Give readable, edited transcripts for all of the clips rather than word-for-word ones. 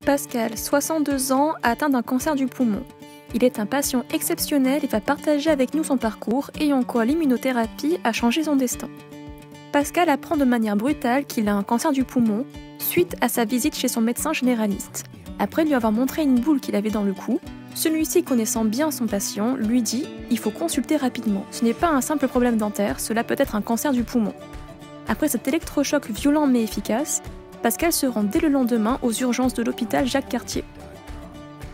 Pascal, 62 ans, atteint d'un cancer du poumon. Il est un patient exceptionnel et va partager avec nous son parcours et en quoi l'immunothérapie a changé son destin. Pascal apprend de manière brutale qu'il a un cancer du poumon suite à sa visite chez son médecin généraliste. Après lui avoir montré une boule qu'il avait dans le cou, celui-ci, connaissant bien son patient, lui dit « Il faut consulter rapidement. Ce n'est pas un simple problème dentaire, cela peut être un cancer du poumon. » Après cet électrochoc violent mais efficace, Pascal se rend dès le lendemain aux urgences de l'hôpital Jacques-Cartier.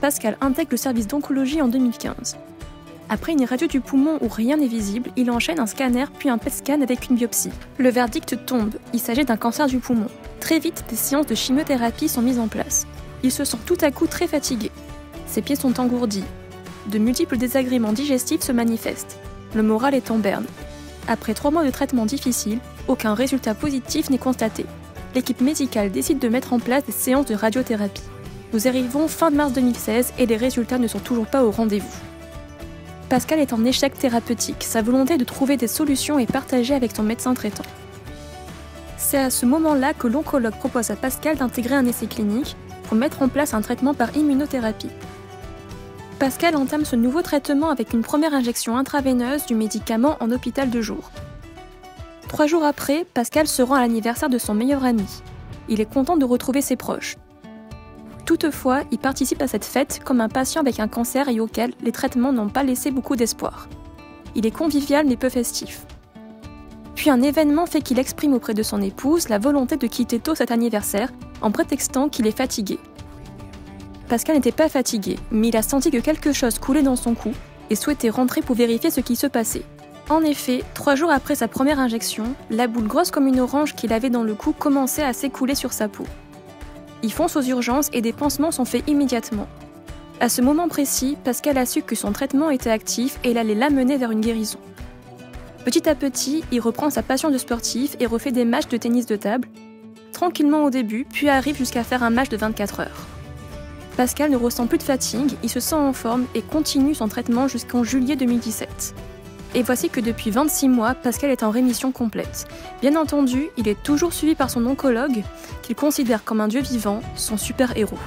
Pascal intègre le service d'oncologie en 2015. Après une radio du poumon où rien n'est visible, il enchaîne un scanner puis un PET scan avec une biopsie. Le verdict tombe, il s'agit d'un cancer du poumon. Très vite, des séances de chimiothérapie sont mises en place. Il se sent tout à coup très fatigué. Ses pieds sont engourdis. De multiples désagréments digestifs se manifestent. Le moral est en berne. Après 3 mois de traitement difficile, aucun résultat positif n'est constaté. L'équipe médicale décide de mettre en place des séances de radiothérapie. Nous arrivons fin de mars 2016 et les résultats ne sont toujours pas au rendez-vous. Pascal est en échec thérapeutique, sa volonté de trouver des solutions est partagée avec son médecin traitant. C'est à ce moment-là que l'oncologue propose à Pascal d'intégrer un essai clinique pour mettre en place un traitement par immunothérapie. Pascal entame ce nouveau traitement avec une première injection intraveineuse du médicament en hôpital de jour. 3 jours après, Pascal se rend à l'anniversaire de son meilleur ami. Il est content de retrouver ses proches. Toutefois, il participe à cette fête comme un patient avec un cancer et auquel les traitements n'ont pas laissé beaucoup d'espoir. Il est convivial mais peu festif. Puis un événement fait qu'il exprime auprès de son épouse la volonté de quitter tôt cet anniversaire en prétextant qu'il est fatigué. Pascal n'était pas fatigué, mais il a senti que quelque chose coulait dans son cou et souhaitait rentrer pour vérifier ce qui se passait. En effet, 3 jours après sa première injection, la boule grosse comme une orange qu'il avait dans le cou commençait à s'écouler sur sa peau. Il fonce aux urgences et des pansements sont faits immédiatement. À ce moment précis, Pascal a su que son traitement était actif et il allait l'amener vers une guérison. Petit à petit, il reprend sa passion de sportif et refait des matchs de tennis de table, tranquillement au début, puis arrive jusqu'à faire un match de 24 heures. Pascal ne ressent plus de fatigue, il se sent en forme et continue son traitement jusqu'en juillet 2017. Et voici que depuis 26 mois, Pascal est en rémission complète. Bien entendu, il est toujours suivi par son oncologue, qu'il considère comme un dieu vivant, son super-héros.